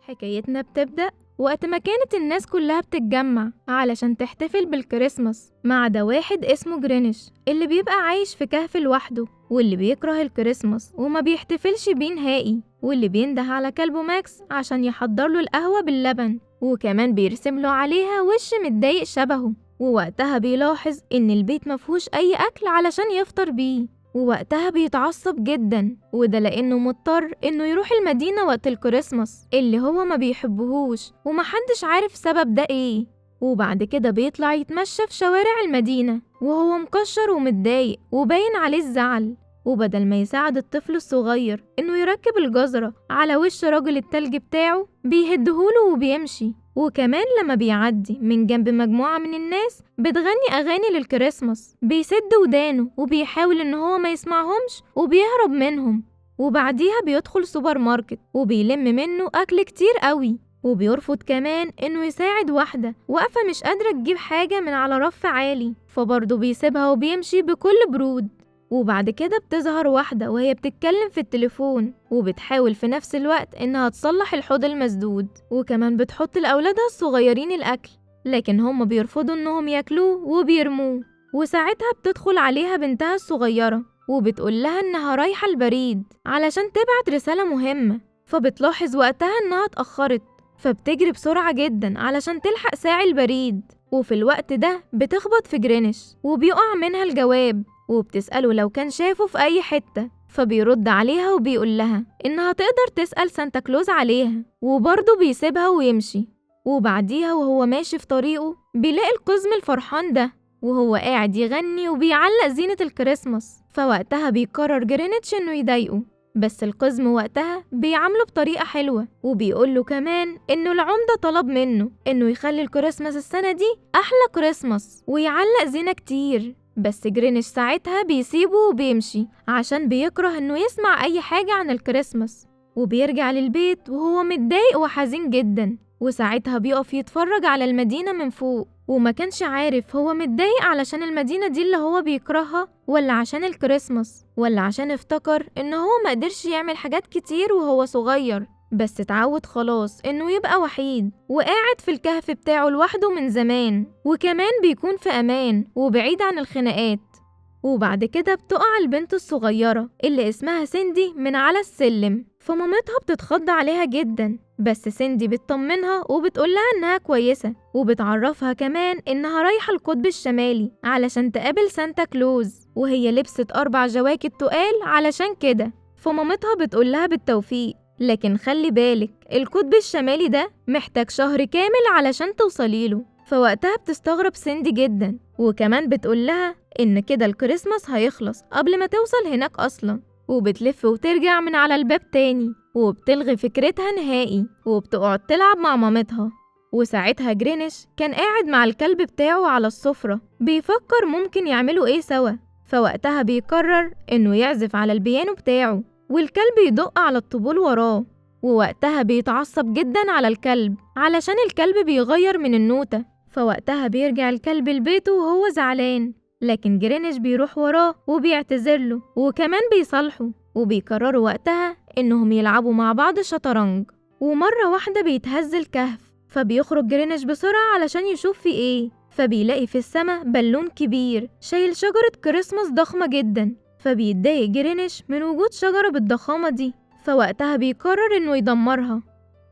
حكايتنا بتبدأ وقت ما كانت الناس كلها بتتجمع علشان تحتفل بالكريسماس ما عدا واحد اسمه جرينش اللي بيبقى عايش في كهف لوحده، واللي بيكره الكريسماس وما بيحتفلش بيه نهائي، واللي بينده على كلبه ماكس عشان يحضرله القهوة باللبن، وكمان بيرسمله عليها وش متضايق شبهه. ووقتها بيلاحظ إن البيت مفهوش أي أكل علشان يفطر بيه، ووقتها بيتعصب جدا، وده لأنه مضطر إنه يروح المدينة وقت الكريسماس اللي هو ما بيحبهوش ومحدش عارف سبب ده ايه. وبعد كده بيطلع يتمشى في شوارع المدينة وهو مكشر ومتضايق وباين عليه الزعل، وبدل ما يساعد الطفل الصغير إنه يركب الجزرة على وش راجل التلج بتاعه بيهدهوله وبيمشي. وكمان لما بيعدي من جنب مجموعة من الناس بتغني أغاني للكريسماس بيسد ودانه وبيحاول إن هو ما يسمعهمش وبيهرب منهم. وبعديها بيدخل سوبر ماركت وبيلم منه أكل كتير قوي، وبيرفض كمان إنه يساعد واحدة واقفة مش قادرة تجيب حاجة من على رف عالي، فبرضه بيسيبها وبيمشي بكل برود. وبعد كده بتظهر واحدة وهي بتتكلم في التليفون وبتحاول في نفس الوقت إنها تصلح الحوض المسدود، وكمان بتحط لأولادها الصغيرين الأكل، لكن هم بيرفضوا إنهم ياكلوه وبيرموه. وساعتها بتدخل عليها بنتها الصغيرة وبتقول لها إنها رايحة البريد علشان تبعت رسالة مهمة، فبتلاحظ وقتها إنها اتأخرت، فبتجري بسرعة جدا علشان تلحق ساعي البريد. وفي الوقت ده بتخبط في جرينش وبيقع منها الجواب، وبتسأله لو كان شافه في أي حتة، فبيرد عليها وبيقول لها إنها تقدر تسأل سانتا كلوز عليها، وبرضه بيسيبها ويمشي. وبعديها وهو ماشي في طريقه بيلاقي القزم الفرحان ده وهو قاعد يغني وبيعلق زينة الكريسماس، فوقتها بيقرر جرينتش إنه يضايقه، بس القزم وقتها بيعامله بطريقة حلوة وبيقوله كمان إنه العمدة طلب منه إنه يخلي الكريسماس السنة دي أحلى كريسماس ويعلق زينة كتير. بس جرينش ساعتها بيسيبه وبيمشي عشان بيكره إنه يسمع أي حاجة عن الكريسماس، وبيرجع للبيت وهو متضايق وحزين جدا. وساعتها بيقف يتفرج على المدينة من فوق، وما كانش عارف هو متضايق علشان المدينة دي اللي هو بيكرهها، ولا عشان الكريسماس، ولا عشان افتكر إن هو مقدرش يعمل حاجات كتير وهو صغير، بس اتعود خلاص إنه يبقى وحيد وقاعد في الكهف بتاعه لوحده من زمان، وكمان بيكون في أمان وبعيد عن الخناقات. وبعد كده بتقع البنت الصغيرة اللي اسمها سيندي من على السلم، فمامتها بتتخض عليها جدا، بس سيندي بتطمنها وبتقولها إنها كويسة، وبتعرفها كمان إنها رايحة القطب الشمالي علشان تقابل سانتا كلوز، وهي لبست 4 جواكت تقال علشان كده، فمامتها بتقولها بالتوفيق، لكن خلي بالك القطب الشمالي ده محتاج شهر كامل علشان توصليله. فوقتها بتستغرب سيندي جدا، وكمان بتقولها إن كده الكريسماس هيخلص قبل ما توصل هناك أصلا، وبتلف وترجع من على الباب تاني وبتلغي فكرتها نهائي وبتقعد تلعب مع مامتها. وساعتها جرينش كان قاعد مع الكلب بتاعه على السفرة بيفكر ممكن يعملوا ايه سوا، فوقتها بيقرر انه يعزف على البيانو بتاعه والكلب يدق على الطبول وراه. ووقتها بيتعصب جدا على الكلب علشان الكلب بيغير من النوتة، فوقتها بيرجع الكلب لبيته وهو زعلان، لكن جرينش بيروح وراه وبيعتذرله وكمان بيصالحه، وبيقرروا وقتها إنهم يلعبوا مع بعض شطرنج. ومرة واحدة بيتهز الكهف، فبيخرج جرينش بسرعة علشان يشوف في إيه، فبيلاقي في السماء بالون كبير شايل شجرة كريسماس ضخمة جدا، فبيتضايق جرينش من وجود شجرة بالضخامة دي، فوقتها بيقرر إنه يدمرها.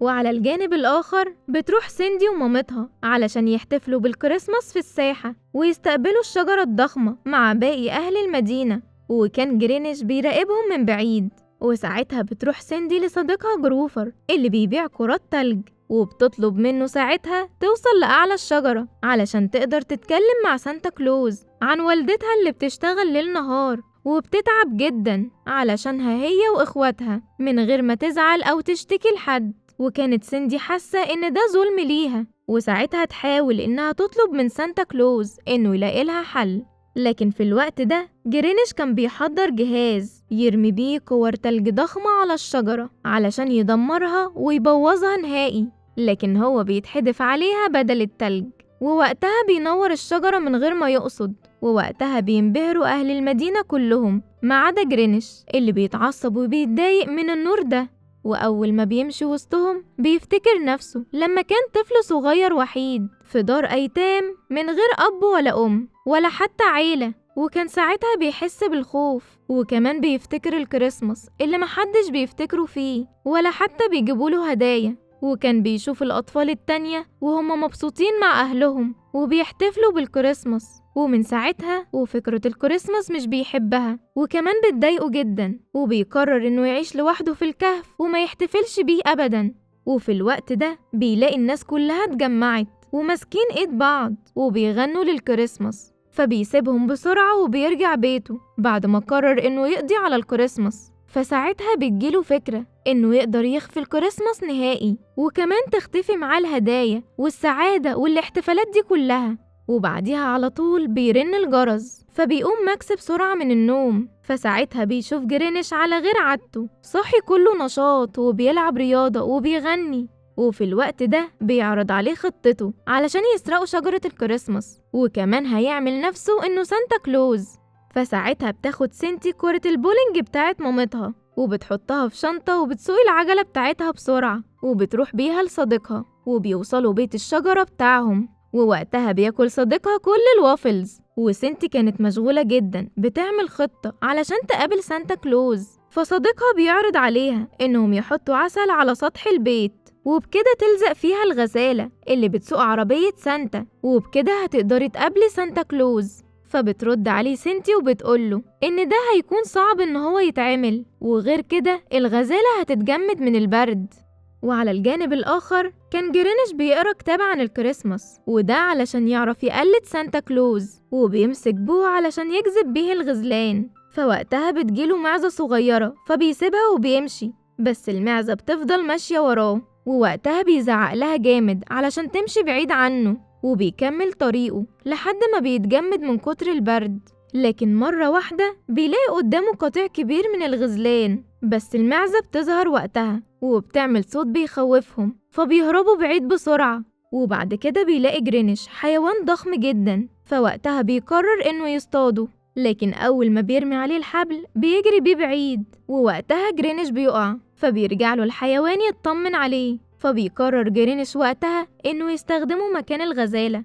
وعلى الجانب الآخر بتروح سيندي ومامتها علشان يحتفلوا بالكريسماس في الساحة ويستقبلوا الشجرة الضخمة مع باقي أهل المدينة، وكان جرينش بيراقبهم من بعيد. وساعتها بتروح سيندي لصديقها جروفر اللي بيبيع كرات تلج، وبتطلب منه ساعتها توصل لأعلى الشجرة علشان تقدر تتكلم مع سانتا كلوز عن والدتها اللي بتشتغل ليل نهار وبتتعب جدا علشانها هي وإخواتها من غير ما تزعل أو تشتكي لحد. وكانت سيندي حاسة إن ده ظلم ليها، وساعتها تحاول إنها تطلب من سانتا كلوز إنه يلاقي لها حل، لكن في الوقت ده جرينش كان بيحضر جهاز يرمي بيه كور تلج ضخمة على الشجرة علشان يدمرها ويبوظها نهائي، لكن هو بيتحدف عليها بدل التلج، ووقتها بينور الشجرة من غير ما يقصد، ووقتها بينبهروا أهل المدينة كلهم ما عدا جرينش اللي بيتعصب وبيتضايق من النور ده. وأول ما بيمشي وسطهم بيفتكر نفسه لما كان طفل صغير وحيد في دار أيتام من غير أب ولا أم ولا حتى عيلة، وكان ساعتها بيحس بالخوف. وكمان بيفتكر الكريسماس اللي محدش بيفتكره فيه ولا حتى بيجيبوله هدايا، وكان بيشوف الأطفال التانية وهم مبسوطين مع أهلهم وبيحتفلوا بالكريسماس، ومن ساعتها وفكرة الكريسماس مش بيحبها وكمان بتضايقه جدا، وبيقرر إنه يعيش لوحده في الكهف وما يحتفلش بيه أبدا. وفي الوقت ده بيلاقي الناس كلها اتجمعت وماسكين إيد بعض وبيغنوا للكريسماس، فبيسيبهم بسرعة وبيرجع بيته بعد ما قرر إنه يقضي على الكريسماس. فساعتها بتجيله فكرة إنه يقدر يخفي الكريسماس نهائي، وكمان تختفي معاه الهدايا والسعادة والاحتفالات دي كلها. وبعديها على طول بيرن الجرس، فبيقوم ماكس بسرعة من النوم. فساعتها بيشوف جرينش على غير عادته صاحي كله نشاط وبيلعب رياضة وبيغني. وفي الوقت ده بيعرض عليه خطته علشان يسرقوا شجرة الكريسماس، وكمان هيعمل نفسه إنه سانتا كلوز. فساعتها بتاخد سينتي كرة البولينج بتاعت مامتها وبتحطها في شنطة وبتسوق العجلة بتاعتها بسرعة وبتروح بيها لصديقها، وبيوصلوا بيت الشجرة بتاعهم. ووقتها بياكل صديقها كل الوافلز، وسينتي كانت مشغولة جدا بتعمل خطة علشان تقابل سانتا كلوز. فصديقها بيعرض عليها إنهم يحطوا عسل على سطح البيت وبكده تلزق فيها الغسالة اللي بتسوق عربية سانتا، وبكده هتقدري تقابلي سانتا كلوز. فبترد عليه سينتي وبتقوله إن ده هيكون صعب إن هو يتعمل، وغير كده الغزالة هتتجمد من البرد. وعلى الجانب الآخر كان جرينش بيقرأ كتاب عن الكريسماس، وده علشان يعرف يقلد سانتا كلوز، وبيمسك بوه علشان يجذب بيه الغزلان. فوقتها بتجيله معزة صغيرة فبيسيبها وبيمشي، بس المعزة بتفضل ماشية وراه، ووقتها بيزعق لها جامد علشان تمشي بعيد عنه، وبيكمل طريقه لحد ما بيتجمد من كتر البرد. لكن مرة واحدة بيلاقي قدامه قطيع كبير من الغزلان، بس المعزة بتظهر وقتها وبتعمل صوت بيخوفهم، فبيهربوا بعيد بسرعة. وبعد كده بيلاقي جرينش حيوان ضخم جدا، فوقتها بيقرر إنه يصطاده، لكن أول ما بيرمي عليه الحبل بيجري بيه بعيد، ووقتها جرينش بيقع، فبيرجع له الحيوان يطمن عليه. فبيقرر جرينش وقتها إنه يستخدمه مكان الغزالة.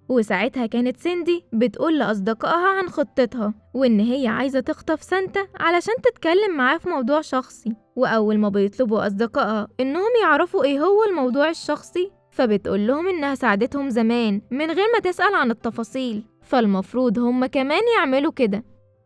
وساعتها كانت سيندي بتقول لأصدقائها عن خطتها، وإن هي عايزة تخطف سانتا علشان تتكلم معاه في موضوع شخصي. وأول ما بيطلبوا أصدقائها إنهم يعرفوا إيه هو الموضوع الشخصي، فبتقول لهم إنها ساعدتهم زمان من غير ما تسأل عن التفاصيل، فالمفروض هم كمان يعملوا كده.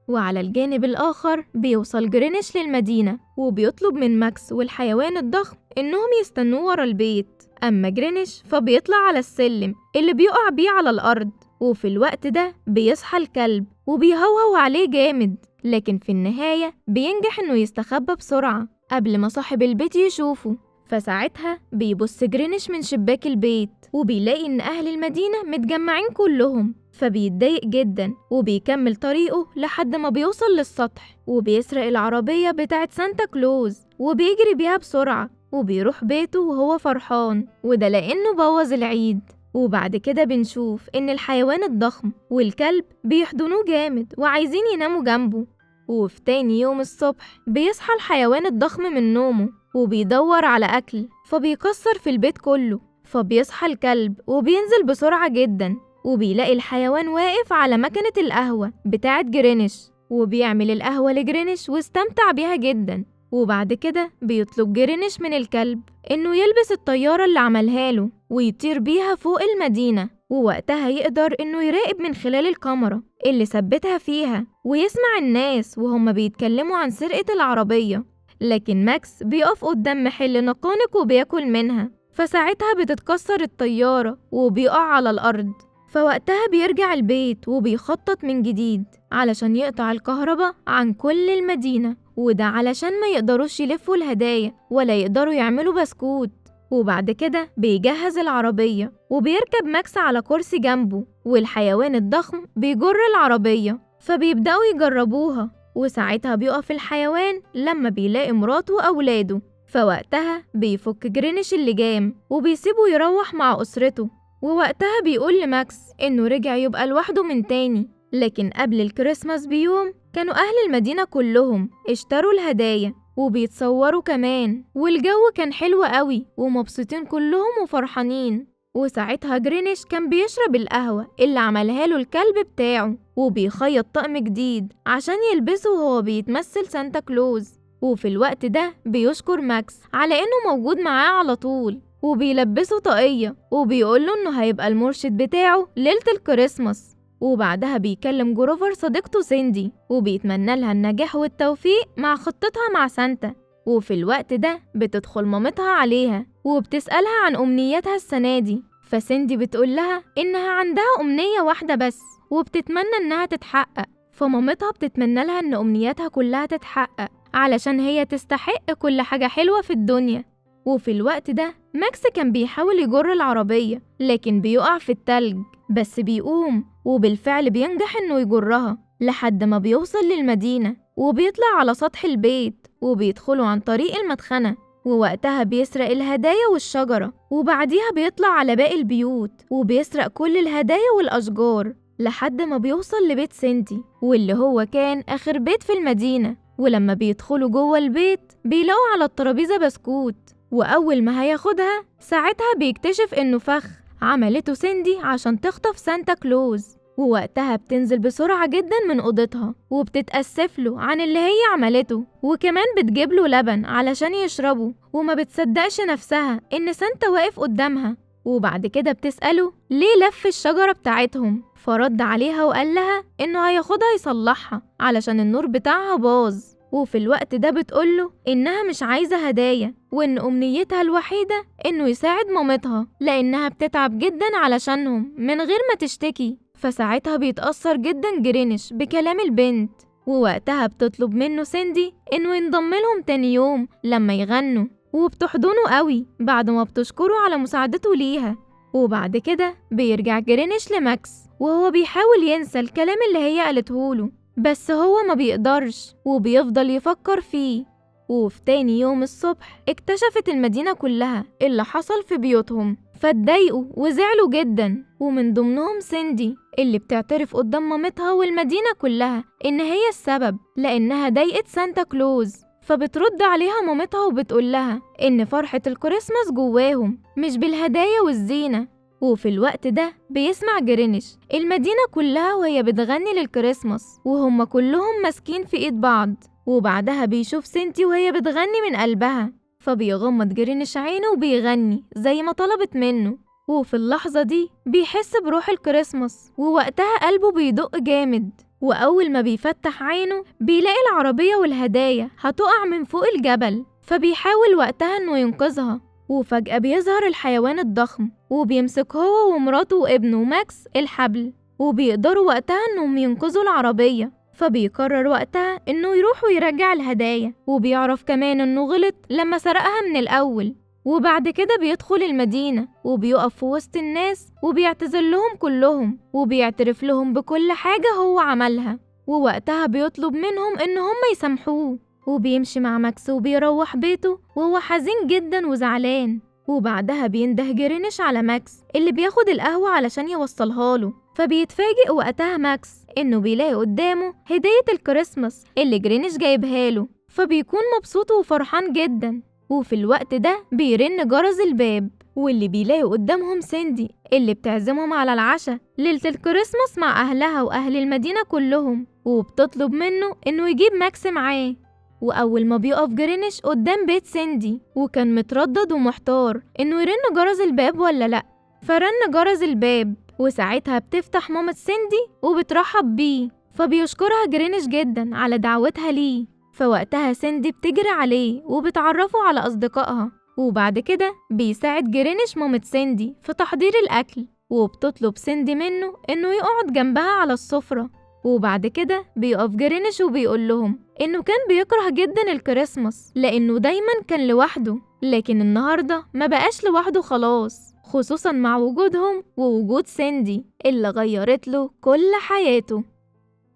وعلى الجانب الآخر بيوصل جرينش للمدينة وبيطلب من ماكس والحيوان الضخم إنهم يستنوه ورا البيت. أما جرينش فبيطلع على السلم اللي بيقع بيه على الأرض، وفي الوقت ده بيصحى الكلب وبيهوهو عليه جامد، لكن في النهاية بينجح إنه يستخبى بسرعة قبل ما صاحب البيت يشوفه. فساعتها بيبص جرينش من شباك البيت وبيلاقي إن أهل المدينة متجمعين كلهم، فبيتضايق جدا وبيكمل طريقه لحد ما بيوصل للسطح وبيسرق العربية بتاعت سانتا كلوز وبيجري بيها بسرعة وبيروح بيته وهو فرحان، وده لأنه بوظ العيد. وبعد كده بنشوف إن الحيوان الضخم والكلب بيحضنوه جامد وعايزين يناموا جنبه. وفي تاني يوم الصبح بيصحى الحيوان الضخم من نومه وبيدور على أكل، فبيكسر في البيت كله. فبيصحى الكلب وبينزل بسرعة جدا وبيلاقي الحيوان واقف على مكنة القهوة بتاعت جرينش، وبيعمل القهوة لجرينش واستمتع بيها جدا. وبعد كده بيطلب جرينش من الكلب إنه يلبس الطيارة اللي عملها له ويطير بيها فوق المدينة، ووقتها يقدر إنه يراقب من خلال الكاميرا اللي ثبتها فيها ويسمع الناس وهم بيتكلموا عن سرقة العربية. لكن ماكس بيقف قدام محل نقانق وبياكل منها، فساعتها بتتكسر الطيارة وبيقع على الأرض. فوقتها بيرجع البيت وبيخطط من جديد علشان يقطع الكهرباء عن كل المدينة، وده علشان ما يقدروش يلفوا الهدايا ولا يقدروا يعملوا بسكوت. وبعد كده بيجهز العربية وبيركب ماكس على كرسي جنبه، والحيوان الضخم بيجر العربية، فبيبدأوا يجربوها. وساعتها بيقف الحيوان لما بيلاقي مراته وأولاده، فوقتها بيفك جرينش اللجام وبيسيبه يروح مع أسرته. ووقتها بيقول لماكس إنه رجع يبقى لوحده من تاني. لكن قبل الكريسماس بيوم كانوا أهل المدينة كلهم اشتروا الهدايا وبيتصوروا كمان، والجو كان حلو قوي ومبسوطين كلهم وفرحانين. وساعتها جرينيش كان بيشرب القهوة اللي عملها له الكلب بتاعه، وبيخيط طقم جديد عشان يلبسه وهو بيتمثل سانتا كلوز. وفي الوقت ده بيشكر ماكس على انه موجود معاه على طول، وبيلبسه طاقية وبيقوله انه هيبقى المرشد بتاعه ليلة الكريسماس. وبعدها بيكلم جروفر صديقته سيندي وبيتمنى لها النجاح والتوفيق مع خطتها مع سانتا. وفي الوقت ده بتدخل مامتها عليها وبتسألها عن أمنياتها السنة دي، فسيندي بتقول لها إنها عندها أمنية واحدة بس وبتتمنى إنها تتحقق. فمامتها بتتمنى لها إن أمنياتها كلها تتحقق علشان هي تستحق كل حاجة حلوة في الدنيا. وفي الوقت ده ماكس كان بيحاول يجر العربية لكن بيقع في التلج، بس بيقوم وبالفعل بينجح إنه يجرها لحد ما بيوصل للمدينة، وبيطلع على سطح البيت وبيدخلوا عن طريق المدخنة. ووقتها بيسرق الهدايا والشجرة، وبعديها بيطلع على باقي البيوت وبيسرق كل الهدايا والأشجار لحد ما بيوصل لبيت سيندي، واللي هو كان آخر بيت في المدينة. ولما بيدخلوا جوه البيت بيلاقوا على الترابيزة بسكوت، وأول ما هياخدها ساعتها بيكتشف إنه فخ عملته سيندي عشان تخطف سانتا كلوز. ووقتها بتنزل بسرعة جدا من أوضتها وبتتأسف له عن اللي هي عملته، وكمان بتجيب له لبن علشان يشربه، وما بتصدقش نفسها إن سانتا واقف قدامها. وبعد كده بتسأله ليه لف الشجرة بتاعتهم، فرد عليها وقال لها إنه هياخدها يصلحها علشان النور بتاعها باظ. وفي الوقت ده بتقوله إنها مش عايزة هدايا، وإن أمنيتها الوحيدة إنه يساعد مامتها لأنها بتتعب جدا علشانهم من غير ما تشتكي. فساعتها بيتأثر جدا جرينيش بكلام البنت، ووقتها بتطلب منه سيندي إنه ينضم لهم تاني يوم لما يغنوا، وبتحضنه قوي بعد ما بتشكره على مساعدته ليها. وبعد كده بيرجع جرينيش لماكس وهو بيحاول ينسى الكلام اللي هي قالتهوله، بس هو ما بيقدرش وبيفضل يفكر فيه. وفي تاني يوم الصبح اكتشفت المدينة كلها اللي حصل في بيوتهم، فاتضايقوا وزعلوا جدا، ومن ضمنهم سيندي اللي بتعترف قدام مامتها والمدينة كلها إن هي السبب لأنها ضايقت سانتا كلوز. فبترد عليها مامتها وبتقول لها إن فرحة الكريسماس جواهم مش بالهدايا والزينة. وفي الوقت ده بيسمع جرينيش المدينة كلها وهي بتغني للكريسماس وهم كلهم ماسكين في ايد بعض، وبعدها بيشوف سينتي وهي بتغني من قلبها، فبيغمض جرينيش عينه وبيغني زي ما طلبت منه. وفي اللحظة دي بيحس بروح الكريسماس، ووقتها قلبه بيدق جامد، وأول ما بيفتح عينه بيلاقي العربية والهدايا هتقع من فوق الجبل، فبيحاول وقتها إنه ينقذها. وفجأة بيظهر الحيوان الضخم وبيمسك هو ومراته وابنه ماكس الحبل، وبيقدروا وقتها إنهم ينقذوا العربية. فبيقرر وقتها إنه يروح ويرجع الهدايا، وبيعرف كمان إنه غلط لما سرقها من الأول. وبعد كده بيدخل المدينة وبيقف في وسط الناس وبيعتذر لهم كلهم وبيعترف لهم بكل حاجة هو عملها، ووقتها بيطلب منهم إن هم يسامحوه. وبيمشي مع ماكس وبيروح بيته وهو حزين جدا وزعلان. وبعدها بينده جرينيش على ماكس اللي بياخد القهوة علشان يوصلها له، فبيتفاجئ وقتها ماكس إنه بيلاقي قدامه هدية الكريسماس اللي جرينيش جايبها له، فبيكون مبسوط وفرحان جدا. وفي الوقت ده بيرن جرس الباب، واللي بيلاقي قدامهم سيندي اللي بتعزمهم على العشاء ليلة الكريسماس مع أهلها وأهل المدينة كلهم، وبتطلب منه إنه يجيب ماكس معاه. وأول ما بيقف جرينيش قدام بيت سيندي وكان متردد ومحتار إنه يرن جرس الباب ولا لأ، فرن جرس الباب، وساعتها بتفتح مامة سيندي وبترحب بيه، فبيشكرها جرينيش جدا على دعوتها ليه. فوقتها سيندي بتجري عليه وبتعرفه على أصدقائها، وبعد كده بيساعد جرينيش مامة سيندي في تحضير الأكل، وبتطلب سيندي منه إنه يقعد جنبها على السفرة. وبعد كده بيقف جرينيش وبيقول لهم إنه كان بيكره جدا الكريسماس لأنه دايما كان لوحده، لكن النهاردة ما بقاش لوحده خلاص، خصوصا مع وجودهم ووجود سيندي اللي غيرت له كل حياته.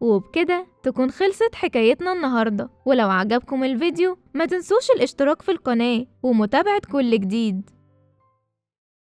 وبكده تكون خلصت حكايتنا النهاردة، ولو عجبكم الفيديو ما تنسوش الاشتراك في القناة ومتابعة كل جديد.